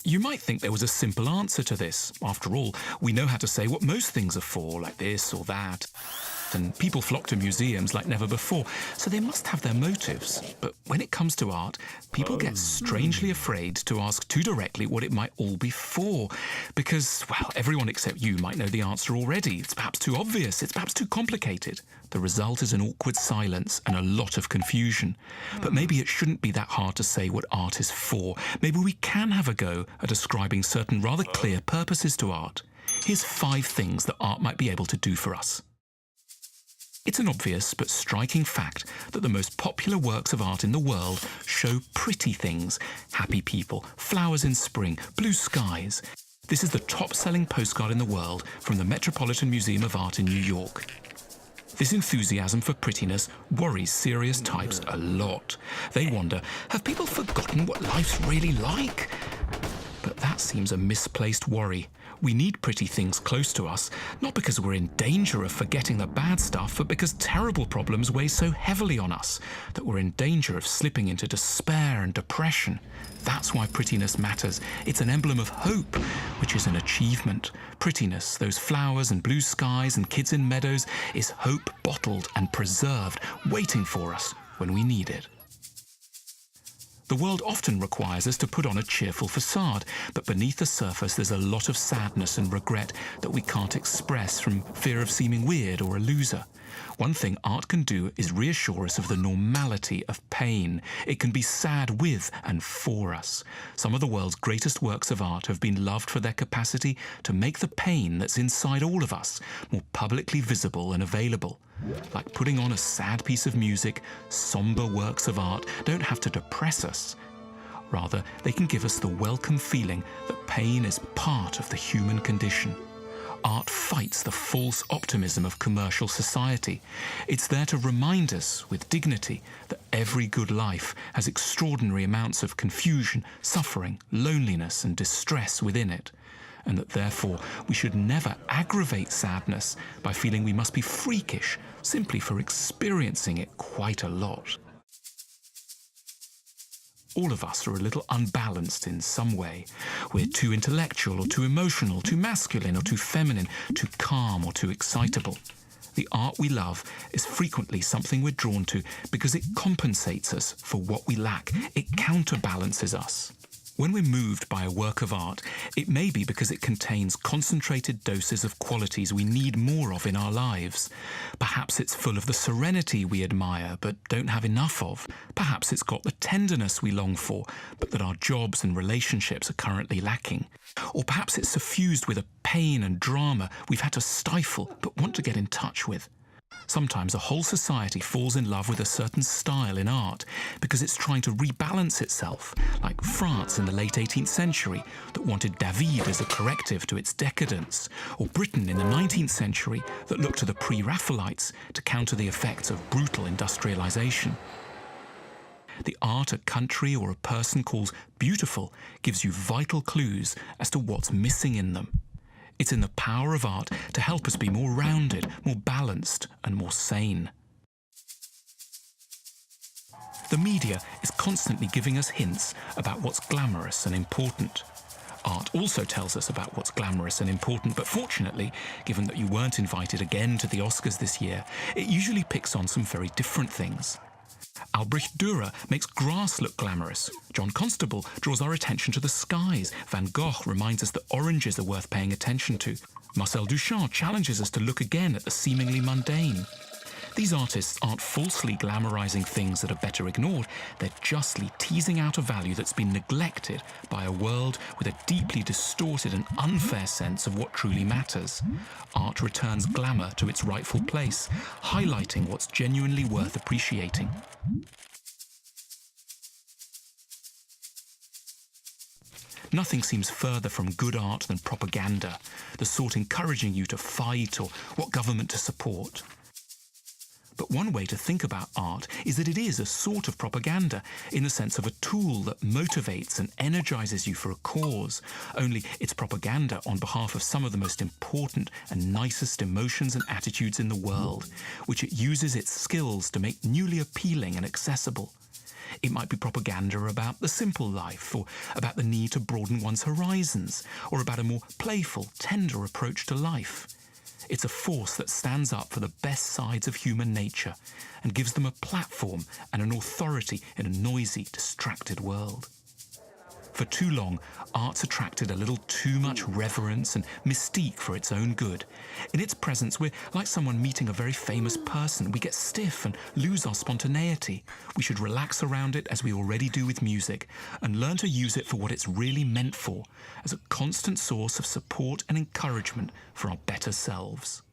You might think there was a simple answer to this. After all, we know how to say what most things are for, like this or that. And people flock to museums like never before, so they must have their motives. But when it comes to art, people get strangely afraid to ask too directly what it might all be for. Because, well, everyone except you might know the answer already. It's perhaps too obvious, it's perhaps too complicated. The result is an awkward silence and a lot of confusion. But maybe it shouldn't be that hard to say what art is for. Maybe we can have a go at ascribing certain rather clear purposes to art. Here's 5 things that art might be able to do for us. It's an obvious but striking fact that the most popular works of art in the world show pretty things. Happy people, flowers in spring, blue skies. This is the top-selling postcard in the world from the Metropolitan Museum of Art in New York. This enthusiasm for prettiness worries serious types a lot. They wonder, have people forgotten what life's really like? But that seems a misplaced worry. We need pretty things close to us, not because we're in danger of forgetting the bad stuff, but because terrible problems weigh so heavily on us that we're in danger of slipping into despair and depression. That's why prettiness matters. It's an emblem of hope, which is an achievement. Prettiness, those flowers and blue skies and kids in meadows, is hope bottled and preserved, waiting for us when we need it. The world often requires us to put on a cheerful facade, but beneath the surface there's a lot of sadness and regret that we can't express from fear of seeming weird or a loser. One thing art can do is reassure us of the normality of pain. It can be sad with and for us. Some of the world's greatest works of art have been loved for their capacity to make the pain that's inside all of us more publicly visible and available. Like putting on a sad piece of music, somber works of art don't have to depress us. Rather, they can give us the welcome feeling that pain is part of the human condition. Art fights the false optimism of commercial society. It's there to remind us, with dignity, that every good life has extraordinary amounts of confusion, suffering, loneliness, and distress within it, and that therefore we should never aggravate sadness by feeling we must be freakish simply for experiencing it quite a lot. All of us are a little unbalanced in some way. We're too intellectual or too emotional, too masculine or too feminine, too calm or too excitable. The art we love is frequently something we're drawn to because it compensates us for what we lack. It counterbalances us. When we're moved by a work of art, it may be because it contains concentrated doses of qualities we need more of in our lives. Perhaps it's full of the serenity we admire but don't have enough of. Perhaps it's got the tenderness we long for, but that our jobs and relationships are currently lacking. Or perhaps it's suffused with a pain and drama we've had to stifle but want to get in touch with. Sometimes a whole society falls in love with a certain style in art because it's trying to rebalance itself, like France in the late 18th century that wanted David as a corrective to its decadence, or Britain in the 19th century that looked to the pre-Raphaelites to counter the effects of brutal industrialization. The art a country or a person calls beautiful gives you vital clues as to what's missing in them. It's in the power of art to help us be more rounded, more balanced, and more sane. The media is constantly giving us hints about what's glamorous and important. Art also tells us about what's glamorous and important, but fortunately, given that you weren't invited again to the Oscars this year, it usually picks on some very different things. Albrecht Dürer makes grass look glamorous. John Constable draws our attention to the skies. Van Gogh reminds us that oranges are worth paying attention to. Marcel Duchamp challenges us to look again at the seemingly mundane. These artists aren't falsely glamorizing things that are better ignored. They're justly teasing out a value that's been neglected by a world with a deeply distorted and unfair sense of what truly matters. Art returns glamour to its rightful place, highlighting what's genuinely worth appreciating. Nothing seems further from good art than propaganda, the sort encouraging you to fight or what government to support. But one way to think about art is that it is a sort of propaganda, in the sense of a tool that motivates and energizes you for a cause, only it's propaganda on behalf of some of the most important and nicest emotions and attitudes in the world, which it uses its skills to make newly appealing and accessible. It might be propaganda about the simple life, or about the need to broaden one's horizons, or about a more playful, tender approach to life. It's a force that stands up for the best sides of human nature and gives them a platform and an authority in a noisy, distracted world. For too long, art's attracted a little too much reverence and mystique for its own good. In its presence, we're like someone meeting a very famous person. We get stiff and lose our spontaneity. We should relax around it as we already do with music and learn to use it for what it's really meant for, as a constant source of support and encouragement for our better selves.